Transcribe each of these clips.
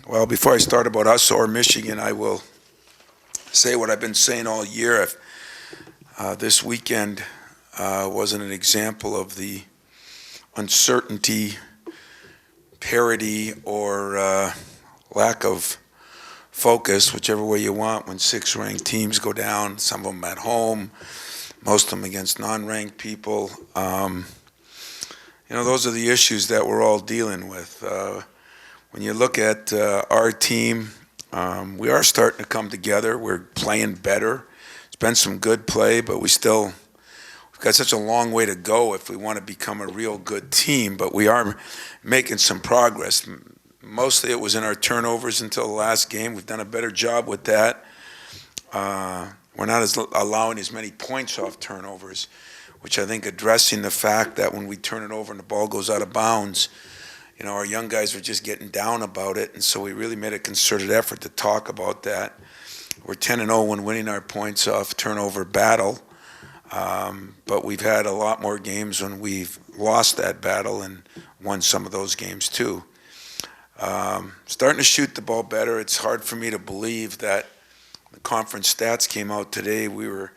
Well, before I start about us or Michigan, I will say what I've been saying all year. This weekend wasn't an example of the uncertainty, parity, or lack of focus, whichever way you want, when six ranked teams go down, some of them at home, most of them against non-ranked people. Those are the issues that we're all dealing with. When you look at our team, we are starting to come together. We're playing better. It's been some good play, but we've got such a long way to go if we want to become a real good team. But we are making some progress. Mostly it was in our turnovers until the last game. We've done a better job with that. We're not allowing as many points off turnovers, which I think addressing the fact that when we turn it over and the ball goes out of bounds, our young guys were just getting down about it, and so we really made a concerted effort to talk about that. We're 10-0 when winning our points off turnover battle, but we've had a lot more games when we've lost that battle and won some of those games too. Starting to shoot the ball better. It's hard for me to believe that the conference stats came out today. We were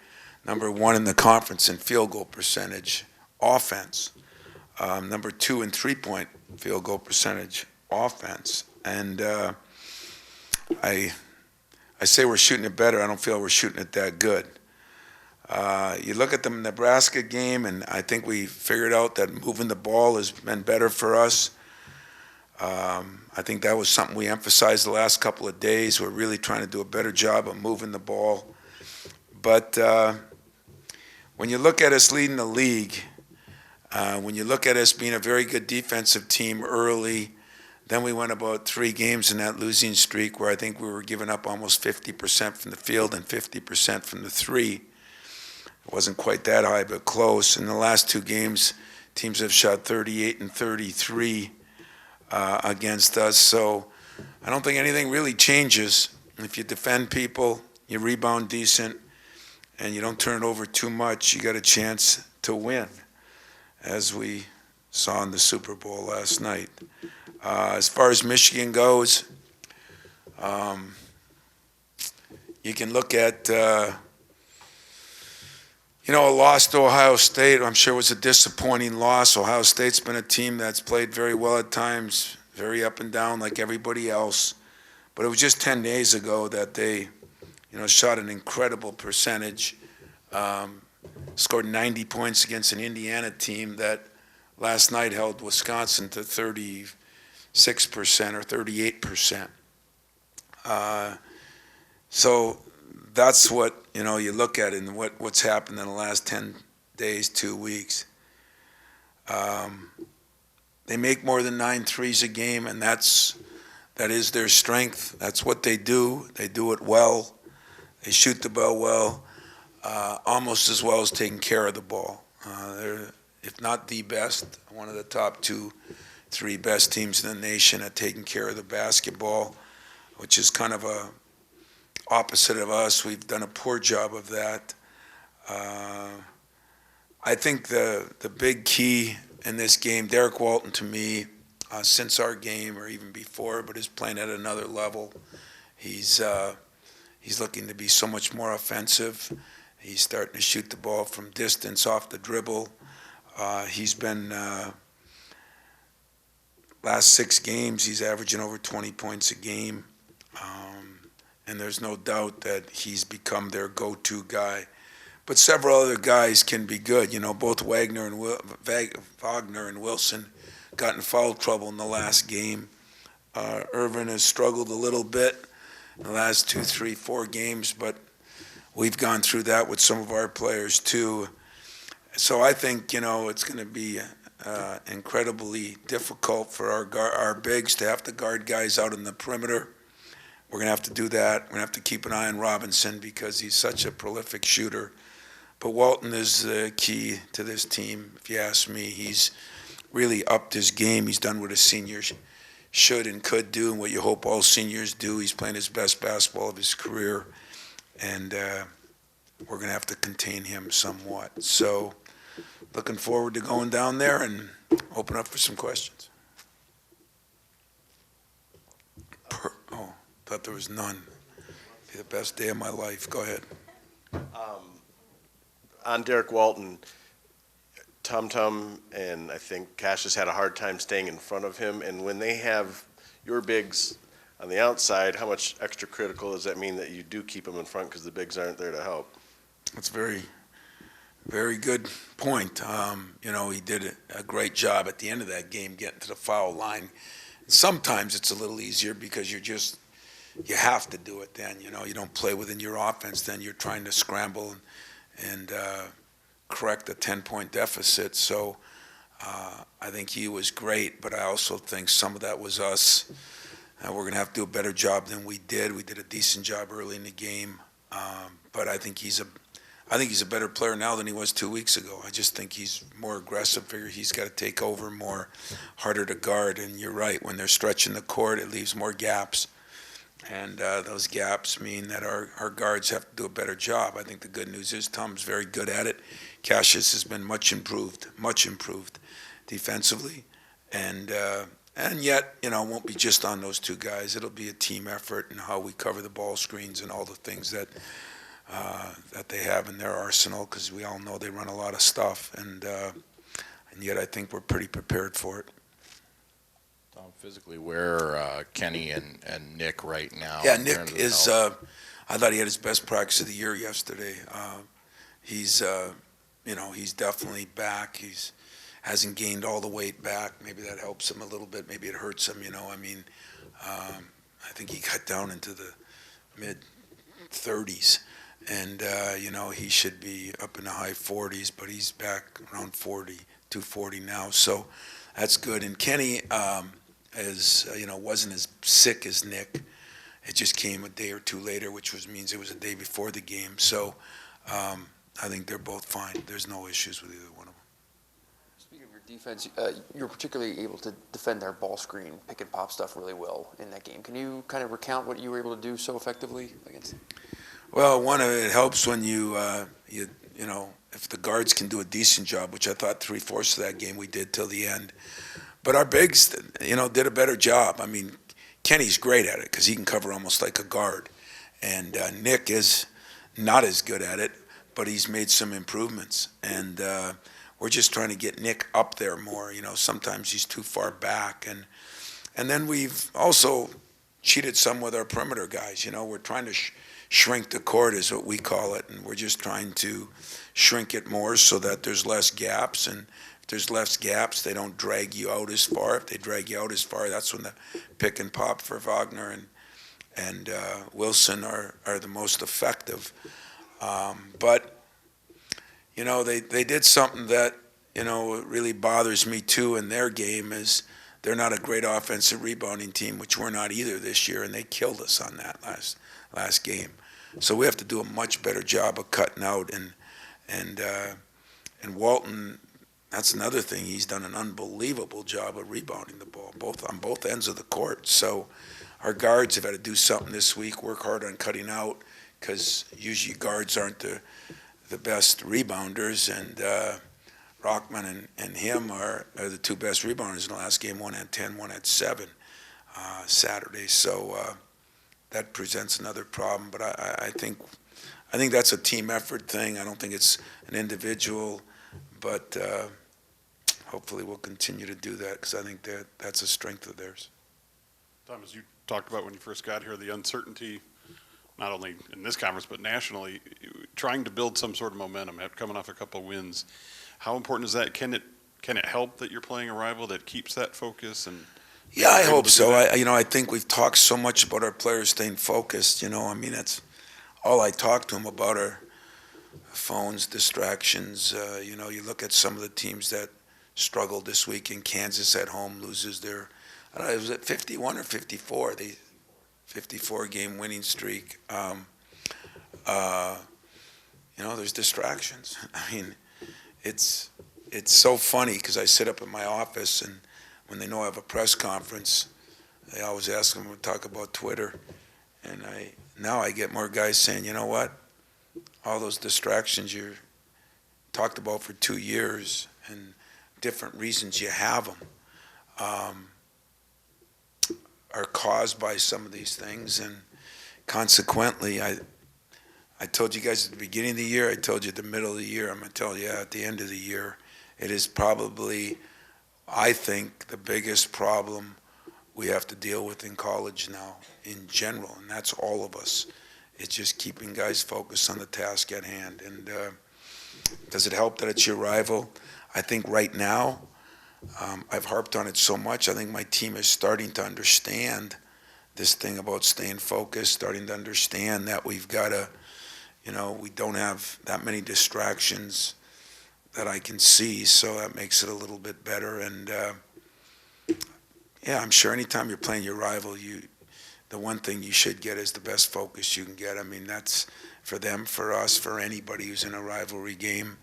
number 1 in the conference in field goal percentage offense, number 2 in three-point field goal percentage offense. And I say we're shooting it better. I don't feel we're shooting it that good. You look at the Nebraska game, and I think we figured out that moving the ball has been better for us. I think that was something we emphasized the last couple of days. We're really trying to do a better job of moving the ball. But when you look at us leading the league, when you look at us being a very good defensive team early, then we went about 3 games in that losing streak where I think we were giving up almost 50% from the field and 50% from the three. It wasn't quite that high, but close. In the last 2 games, teams have shot 38 and 33 against us. So I don't think anything really changes. If you defend people, you rebound decent, and you don't turn it over too much, you got a chance to win, as we saw in the Super Bowl last night. As far as Michigan goes, you can look at, a loss to Ohio State. I'm sure it was a disappointing loss. Ohio State's been a team that's played very well at times, very up and down like everybody else. But it was just 10 days ago that they, shot an incredible percentage, scored 90 points against an Indiana team that last night held Wisconsin to 36% or 38%. So that's what, you look at in what's happened in the last 10 days, 2 weeks. They make more than 9 threes a game, and that is their strength. That's what they do. They do it well. They shoot the ball well, almost as well as taking care of the ball. They're, if not the best, one of the top 2, 3 best teams in the nation at taking care of the basketball, which is kind of a opposite of us. We've done a poor job of that. I think the big key in this game, Derek Walton, to me, since our game or even before, but is playing at another level. He's looking to be so much more offensive. He's starting to shoot the ball from distance, off the dribble. He's been, last 6 games, he's averaging over 20 points a game. And there's no doubt that he's become their go-to guy. But several other guys can be good. Both Wagner and Wilson got in foul trouble in the last game. Irvin has struggled a little bit in the last 2, 3, 4 games, but we've gone through that with some of our players too. So I think, it's going to be incredibly difficult for our bigs to have to guard guys out in the perimeter. We're going to have to do that. We're going to have to keep an eye on Robinson because he's such a prolific shooter. But Walton is the key to this team, if you ask me. He's really upped his game. He's done what a senior should and could do and what you hope all seniors do. He's playing his best basketball of his career, and we're going to have to contain him somewhat. So looking forward to going down there and open up for some questions. Thought there was none. Be the best day of my life. Go ahead. On Derek Walton, Tum and I think Cash has had a hard time staying in front of him. And when they have your bigs on the outside, how much extra critical does that mean that you do keep them in front because the bigs aren't there to help? That's very, very good point. He did a great job at the end of that game getting to the foul line. Sometimes it's a little easier because you have to do it then. You don't play within your offense, then you're trying to scramble and correct a 10-point deficit. So I think he was great, but I also think some of that was us. We're going to have to do a better job than we did. We did a decent job early in the game, but I think he's a better player now than he was 2 weeks ago. I just think he's more aggressive. Figure he's got to take over more, harder to guard. And you're right, when they're stretching the court, it leaves more gaps. And those gaps mean that our guards have to do a better job. I think the good news is Tom's very good at it. Cassius has been much improved defensively. And yet, it won't be just on those two guys. It'll be a team effort and how we cover the ball screens and all the things that they have in their arsenal, because we all know they run a lot of stuff. And yet I think we're pretty prepared for it. Physically, where Kenny and Nick right now? Yeah, Nick is. I thought he had his best practice of the year yesterday. He's definitely back. He's hasn't gained all the weight back. Maybe that helps him a little bit. Maybe it hurts him. I think he got down into the mid-30s, and he should be up in the high 40s, but he's back around 240 now. So that's good. And Kenny. Wasn't as sick as Nick. It just came a day or two later, which means it was a day before the game. So I think they're both fine. There's no issues with either one of them. Speaking of your defense, you were particularly able to defend their ball screen, pick and pop stuff really well in that game. Can you kind of recount what you were able to do so effectively against them? Well, it helps when if the guards can do a decent job, which I thought 3/4 of that game we did till the end. But our bigs, did a better job. I mean, Kenny's great at it because he can cover almost like a guard. And Nick is not as good at it, but he's made some improvements. And we're just trying to get Nick up there more. Sometimes he's too far back. And then we've also cheated some with our perimeter guys. We're trying to shrink the court is what we call it. And we're just trying to shrink it more so that there's less gaps. And there's less gaps, they don't drag you out as far. If they drag you out as far, that's when the pick and pop for Wagner and Wilson are the most effective. But they did something that really bothers me too in their game is they're not a great offensive rebounding team, which we're not either this year, and they killed us on that last game. So we have to do a much better job of cutting out and Walton. That's another thing. He's done an unbelievable job of rebounding the ball, on both ends of the court. So our guards have had to do something this week, work hard on cutting out, because usually guards aren't the best rebounders. And Rockman and him are the two best rebounders in the last game. One had 10, one had 7 Saturday. So that presents another problem. But I think that's a team effort thing. I don't think it's an individual. But hopefully we'll continue to do that because I think that's a strength of theirs. Tom, as you talked about when you first got here, the uncertainty, not only in this conference but nationally, trying to build some sort of momentum, coming off a couple of wins. How important is that? Can it help that you're playing a rival that keeps that focus? And yeah, I hope so. I think we've talked so much about our players staying focused. That's all I talk to them about are phones, distractions. You look at some of the teams that struggled this week in Kansas at home, loses their, I don't know, was it 51 or 54? The 54-game winning streak. There's distractions. It's so funny because I sit up in my office and when they know I have a press conference, they always ask them to talk about Twitter. And now I get more guys saying, you know what? All those distractions you talked about for 2 years and different reasons you have them are caused by some of these things. And consequently, I told you guys at the beginning of the year, I told you at the middle of the year, I'm going to tell you at the end of the year, it is probably, I think, the biggest problem we have to deal with in college now in general, and that's all of us. It's just keeping guys focused on the task at hand. And does it help that it's your rival? I think right now, I've harped on it so much, I think my team is starting to understand this thing about staying focused, starting to understand that we've got to, we don't have that many distractions that I can see, so that makes it a little bit better. And yeah, I'm sure anytime you're playing your rival, the one thing you should get is the best focus you can get. I mean, that's for them, for us, for anybody who's in a rivalry game,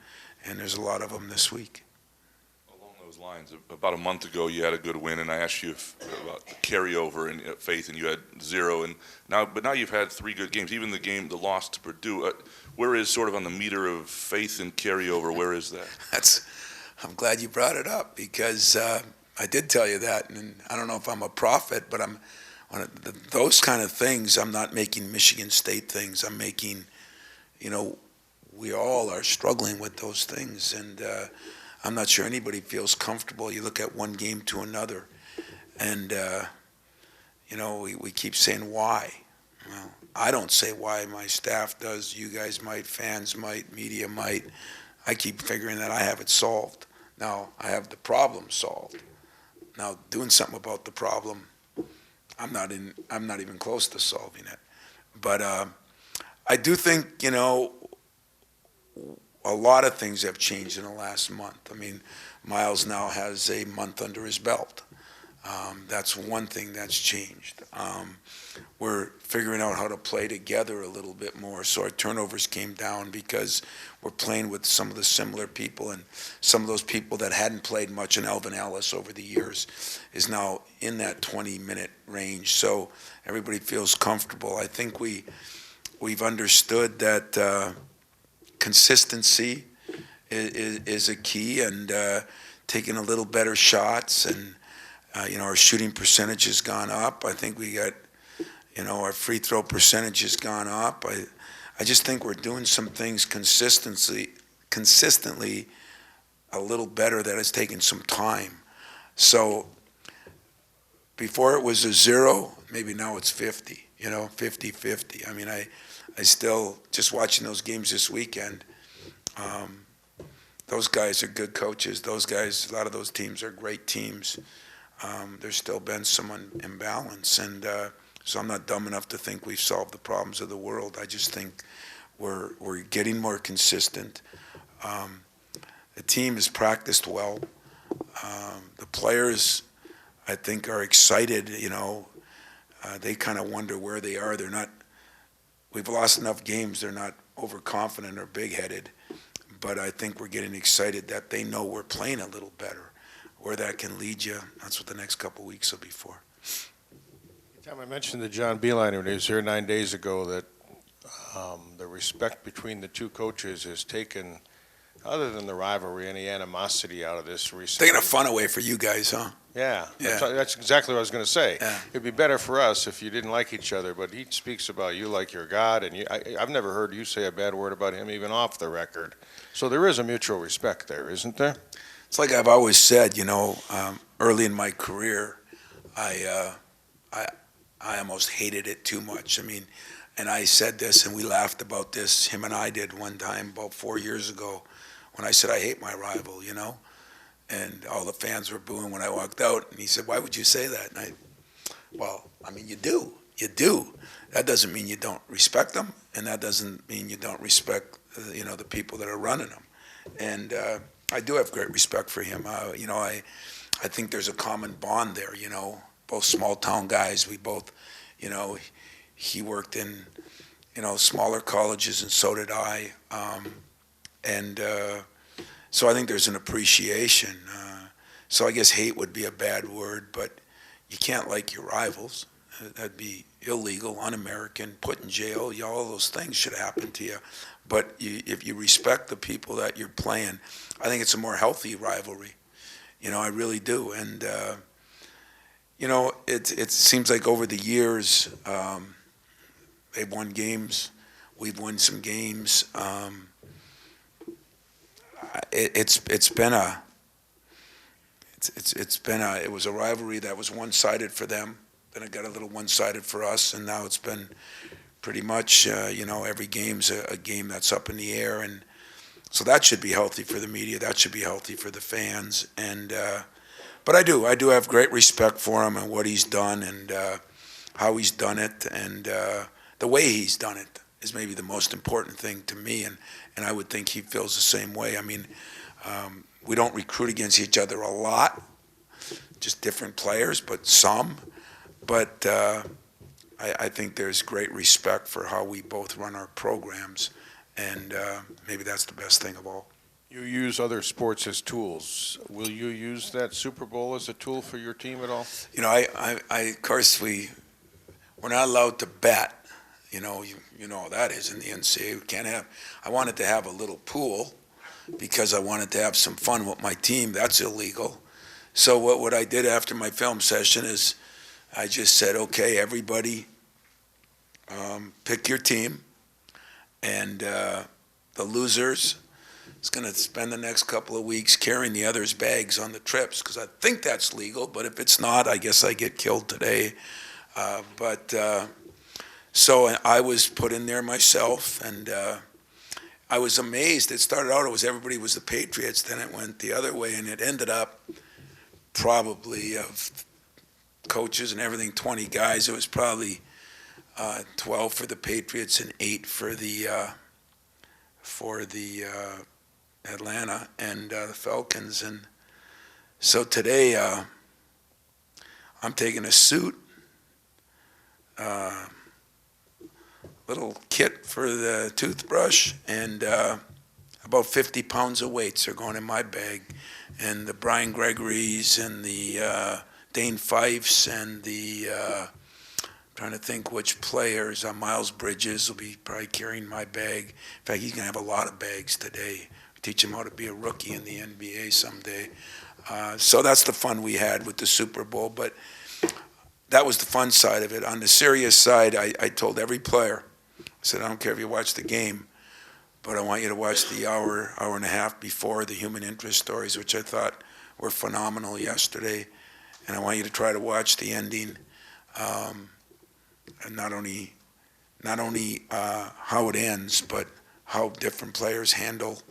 and there's a lot of them this week. Along those lines, about a month ago, you had a good win, and I asked you about carryover and Faith, and you had 0. But now you've had 3 good games. Even the loss to Purdue. Where is sort of on the meter of Faith and carryover? Where is that? I'm glad you brought it up because I did tell you that, and I don't know if I'm a prophet, but those kind of things. I'm not making Michigan State things. I'm making, we all are struggling with those things, and I'm not sure anybody feels comfortable. You look at one game to another, and we keep saying why. Well, I don't say why. My staff does. You guys might. Fans might. Media might. I keep figuring that I have it solved. Now I have the problem solved. Now doing something about the problem, I'm not even close to solving it. But I do think a lot of things have changed in the last month. I mean, Miles now has a month under his belt. That's one thing that's changed. We're figuring out how to play together a little bit more. So our turnovers came down because we're playing with some of the similar people, and some of those people that hadn't played much in Elvin Ellis over the years is now in that 20-minute range. So everybody feels comfortable. I think we've understood that consistency is a key, and taking a little better shots, and our shooting percentage has gone up. I think we got, our free throw percentage has gone up. I just think we're doing some things consistently a little better that has taken some time. So before it was a 0, maybe now it's 50, 50-50. I mean, I still, just watching those games this weekend, those guys are good coaches. Those guys, a lot of those teams are great teams. There's still been some imbalance, and so I'm not dumb enough to think we've solved the problems of the world. I just think we're getting more consistent. The team has practiced well. The players, I think, are excited. They kind of wonder where they are. We've lost enough games. They're not overconfident or big-headed, but I think we're getting excited that they know we're playing a little better. Where that can lead you, that's what the next couple of weeks will be for. Tom, I mentioned to John Beeline when he was here 9 days ago that the respect between the two coaches has taken, other than the rivalry, any animosity out of this respect. Taking the fun away for you guys, huh? Yeah, Yeah. that's exactly what I was going to say. Yeah. It'd be better for us if you didn't like each other, but he speaks about you like your God, and I've never heard you say a bad word about him, even off the record. So there is a mutual respect there, isn't there? It's like I've always said, early in my career, I almost hated it too much. I mean, and I said this, and we laughed about this, him and I did one time about 4 years ago, when I said I hate my rival, and all the fans were booing when I walked out, and he said, why would you say that? And you do. That doesn't mean you don't respect them, and that doesn't mean you don't respect, the people that are running them. And I do have great respect for him. I think there's a common bond there, both small town guys. We both, he worked in, smaller colleges, and so did I. So I think there's an appreciation. So I guess hate would be a bad word, but you can't like your rivals. That'd be illegal, un-American, put in jail. All those things should happen to you. But if you respect the people that you're playing, I think it's a more healthy rivalry. I really do. And, it seems like over the years, They've won games. We've won some games. It was a rivalry that was one-sided for them. Then it got a little one-sided for us, and now it's been pretty much, every game's a game that's up in the air, and so that should be healthy for the media. That should be healthy for the fans, and but I do have great respect for him and what he's done and how he's done it, and the way he's done it is maybe the most important thing to me, and I would think he feels the same way. I mean, we don't recruit against each other a lot, just different players, but some. But I think there's great respect for how we both run our programs, and maybe that's the best thing of all. You use other sports as tools. Will you use that Super Bowl as a tool for your team at all? Of course, we're not allowed to bet. You know how that is in the NCAA. We can't have. I wanted to have a little pool because I wanted to have some fun with my team. That's illegal. So what I did after my film session is I just said, okay, everybody, pick your team, and the losers is going to spend the next couple of weeks carrying the others' bags on the trips, because I think that's legal, but if it's not, I guess I get killed today. So I was put in there myself, and I was amazed. It started out, everybody was the Patriots, then it went the other way, and it ended up probably of coaches and everything, 20 guys. It was probably 12 for the Patriots and 8 for the Atlanta and the Falcons. And so today I'm taking a suit, little kit for the toothbrush, and about 50 pounds of weights are going in my bag. And the Brian Gregory's and the Dane Fifes and the trying to think which players. Miles Bridges will be probably carrying my bag. In fact, he's going to have a lot of bags today. Teach him how to be a rookie in the NBA someday. So that's the fun we had with the Super Bowl. But that was the fun side of it. On the serious side, I told every player, I said, I don't care if you watch the game, but I want you to watch the hour and a half before the human interest stories, which I thought were phenomenal yesterday. And I want you to try to watch the ending, and not only how it ends, but how different players handle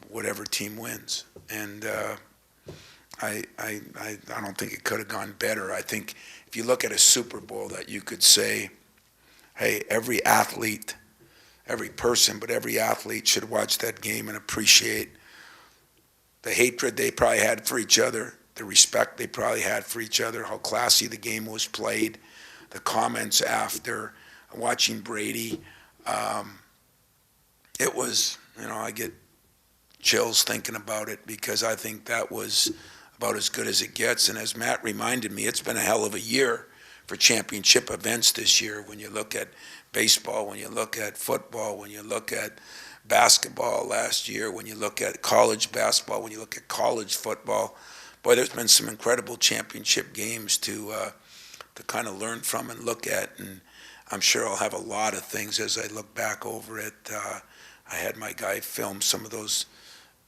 whatever team wins. And I don't think it could have gone better. I think if you look at a Super Bowl, that you could say, hey, every athlete, every person, but every athlete should watch that game and appreciate the hatred they probably had for each other, the respect they probably had for each other, how classy the game was played, the comments after, watching Brady. It was, I get chills thinking about it, because I think that was about as good as it gets. And as Matt reminded me, it's been a hell of a year for championship events this year. When you look at baseball, when you look at football, when you look at basketball last year, when you look at college basketball, when you look at college football, boy, there's been some incredible championship games to kind of learn from and look at. And I'm sure I'll have a lot of things as I look back over it. I had my guy film some of those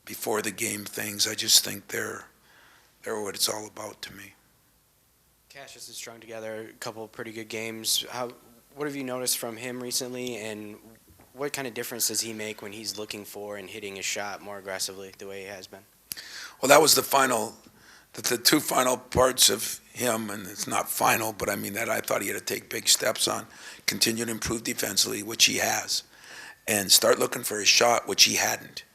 before the game things. I just think they're what it's all about to me. Cassius has strung together a couple of pretty good games. What have you noticed from him recently, and what kind of difference does he make when he's looking for and hitting his shot more aggressively the way he has been? Well, that was the two final parts of him, and it's not final, but I mean that I thought he had to take big steps on, continue to improve defensively, which he has, and start looking for his shot, which he hadn't.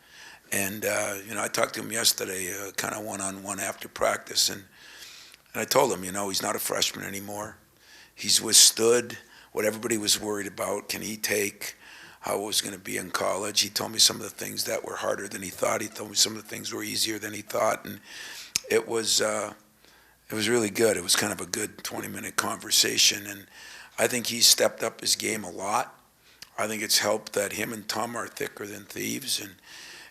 And, I talked to him yesterday, kind of one-on-one after practice, and I told him, he's not a freshman anymore. He's withstood what everybody was worried about. Can he take how it was going to be in college? He told me some of the things that were harder than he thought. He told me some of the things were easier than he thought, and it was really good. It was kind of a good 20-minute conversation, and I think he's stepped up his game a lot. I think it's helped that him and Tom are thicker than thieves,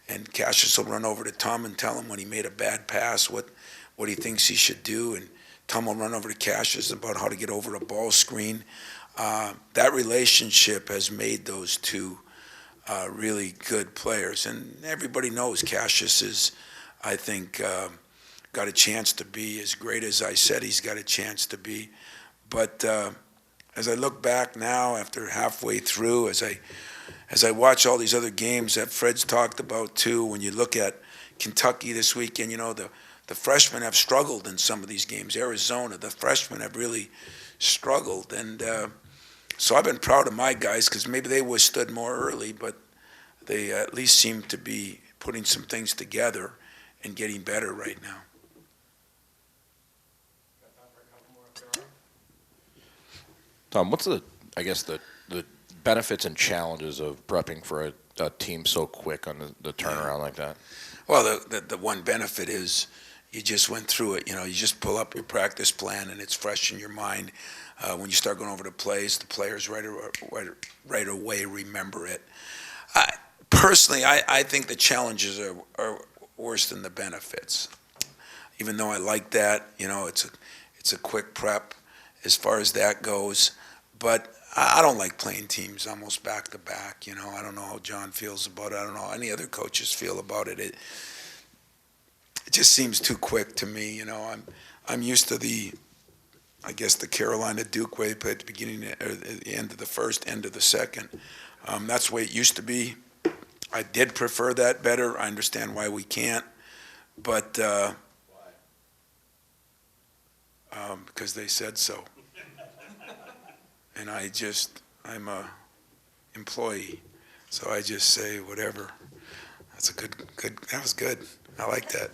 and Cassius will run over to Tom and tell him when he made a bad pass what he thinks he should do, and Tom will run over to Cassius about how to get over a ball screen. That relationship has made those two really good players. And everybody knows Cassius is, I think, got a chance to be as great as I said he's got a chance to be. But as I look back now, after halfway through, as I watch all these other games that Fred's talked about too, when you look at Kentucky this weekend, the freshmen have struggled in some of these games. Arizona, the freshmen have really struggled. And so I've been proud of my guys because maybe they withstood more early, but they at least seem to be putting some things together and getting better right now. Tom, what's the benefits and challenges of prepping for a team so quick on the turnaround like that? Well, the one benefit is you just went through it. You just pull up your practice plan and it's fresh in your mind. When you start going over the plays, the players right away remember it. Personally, I think the challenges are worse than the benefits. Even though I like that, it's a quick prep as far as that goes. But I don't like playing teams almost back to back. I don't know how John feels about it. I don't know how any other coaches feel about it. It just seems too quick to me. I'm used to the Carolina Duke way, but at the beginning or at the end of the first, end of the second. That's the way it used to be. I did prefer that better. I understand why we can't, but because they said so. And I'm a employee, so I just say whatever. That's a good, that was good. I like that.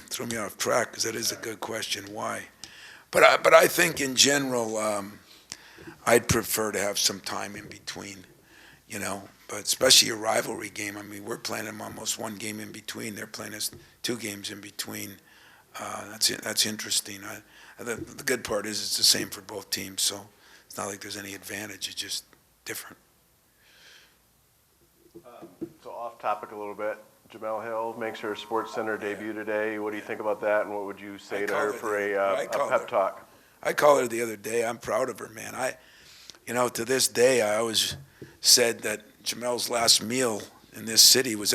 Threw me off track because that is a good question. Why? But I think in general, I'd prefer to have some time in between, but especially a rivalry game. I mean, we're playing them almost one game in between. They're playing us 2 games in between. That's interesting. The good part is it's the same for both teams, so it's not like there's any advantage. It's just different. So off topic a little bit, Jamel Hill makes her Sports Center debut today. What do you think about that, and what would you say to her for a pep talk? I called her the other day. I'm proud of her, man. To this day, I always said that Jamel's last meal in this city was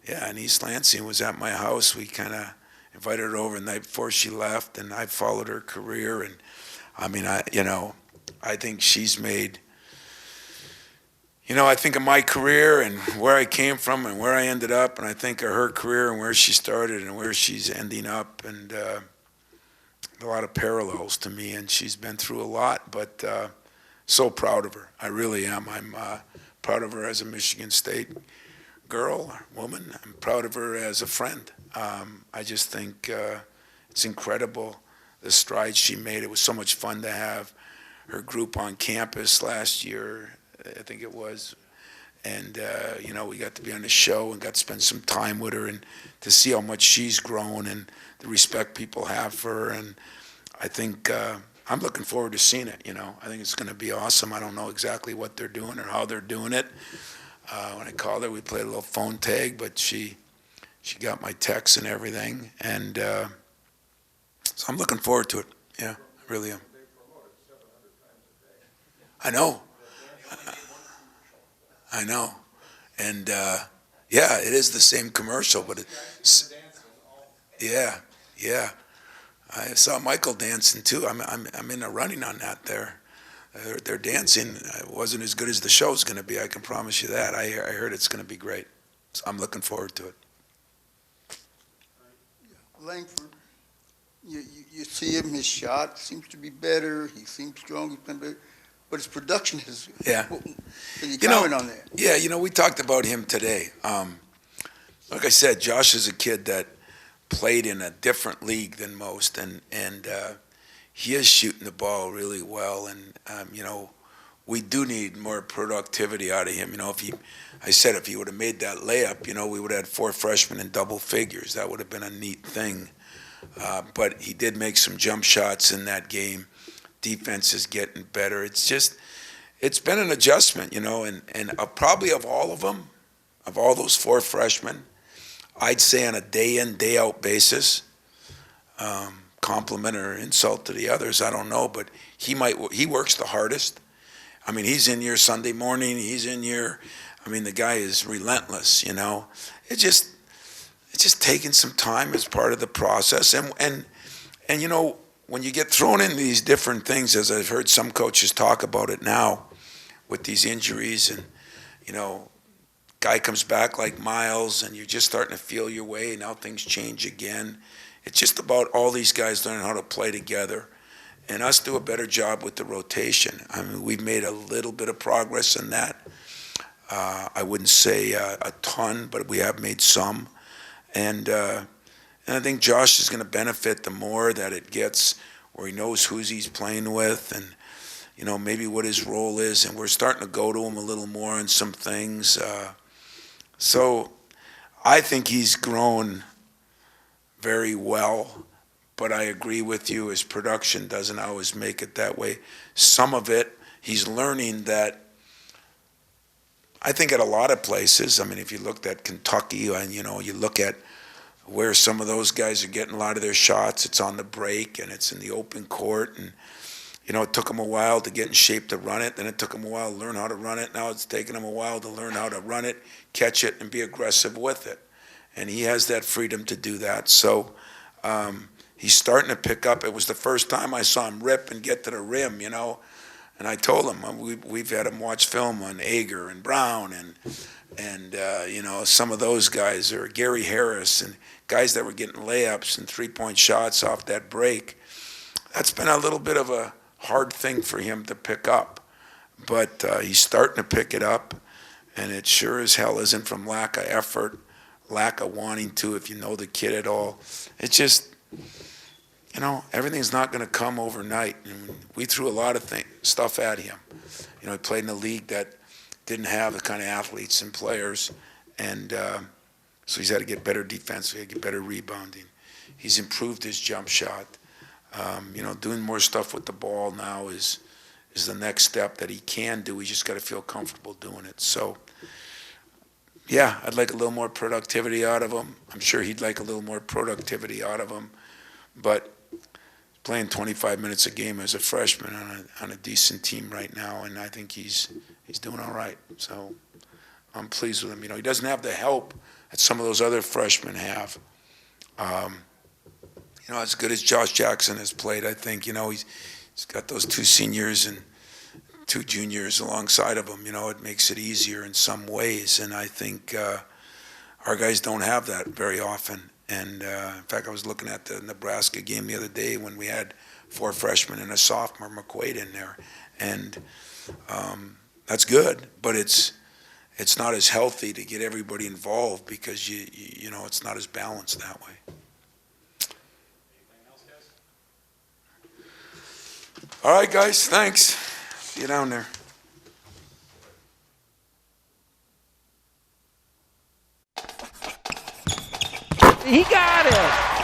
in East Lansing was at my house. We kind of invited her over the night before she left, and I followed her career. And I mean, I think she's made, I think of my career and where I came from and where I ended up, and I think of her career and where she started and where she's ending up, and a lot of parallels to me. And she's been through a lot, but so proud of her. I really am. I'm proud of her as a Michigan State girl, woman. I'm proud of her as a friend. I just think it's incredible the strides she made. It was so much fun to have her group on campus last year, I think it was. And, we got to be on the show and got to spend some time with her and to see how much she's grown and the respect people have for her. And I think I'm looking forward to seeing it, I think it's going to be awesome. I don't know exactly what they're doing or how they're doing it. When I called her, we played a little phone tag, but she got my text and everything, and so I'm looking forward to it. Yeah, I really am. I know, and it is the same commercial, but it's yeah. I saw Michael dancing too. I'm in the running on that there. They're dancing. It wasn't as good as the show's going to be. I can promise you that. I heard it's going to be great. So I'm looking forward to it. Langford, you see him. His shot seems to be better. He seems strong. He's been better, but his production is. Yeah. Can you comment on that? Yeah. We talked about him today. Like I said, Josh is a kid that played in a different league than most, and he is shooting the ball really well, and we do need more productivity out of him. If he would have made that layup, we would have had 4 freshmen in double figures. That would have been a neat thing. But he did make some jump shots in that game. Defense is getting better. It's been an adjustment, and probably of all of them, of all those 4 freshmen, I'd say on a day-in, day-out basis, compliment or insult to the others, I don't know, but he works the hardest. I mean, he's in here Sunday morning, the guy is relentless, you know. It's just taking some time as part of the process. And you know, when you get thrown in these different things, as I've heard some coaches talk about it now, with these injuries, and, you know, guy comes back like Miles, and you're just starting to feel your way, now things change again. It's just about all these guys learning how to play together and us do a better job with the rotation. I mean, we've made a little bit of progress in that. I wouldn't say a ton, but we have made some. And I think Josh is going to benefit the more that it gets where he knows who he's playing with and, you know, maybe what his role is. And we're starting to go to him a little more on some things. So I think he's grown very well, but I agree with you, his production doesn't always make it that way. Some of it, he's learning that, I think at a lot of places, I mean, if you looked at Kentucky and, you know, you look at where some of those guys are getting a lot of their shots, it's on the break and it's in the open court. And, you know, it took them a while to get in shape to run it. Then it took them a while to learn how to run it. Now it's taken them a while to learn how to run it, catch it, and be aggressive with it. And he has that freedom to do that. So he's starting to pick up. It was the first time I saw him rip and get to the rim, you know. And I told him, we've had him watch film on Ager and Brown and you know, some of those guys, or Gary Harris, and guys that were getting layups and three-point shots off that break. That's been a little bit of a hard thing for him to pick up. But he's starting to pick it up, and it sure as hell isn't from lack of effort, lack of wanting to, if you know the kid at all. It's just, you know, everything's not going to come overnight. And we threw a lot of stuff at him. You know, he played in a league that didn't have the kind of athletes and players, and so he's had to get better defense, he had to get better rebounding. He's improved his jump shot. You know, doing more stuff with the ball now is the next step that he can do. He just got to feel comfortable doing it. So, yeah, I'd like a little more productivity out of him. I'm sure he'd like a little more productivity out of him. But playing 25 minutes a game as a freshman on a decent team right now, and I think he's doing all right. So I'm pleased with him. You know, he doesn't have the help that some of those other freshmen have. You know, as good as Josh Jackson has played, I think, you know, he's got those 2 seniors and 2 juniors alongside of him. You know, it makes it easier in some ways, and I think our guys don't have that very often. And in fact, I was looking at the Nebraska game the other day when we had 4 freshmen and a sophomore, McQuaid, in there, and that's good, but it's not as healthy to get everybody involved because you know, it's not as balanced that way. All right, guys, thanks. See you down there. He got it.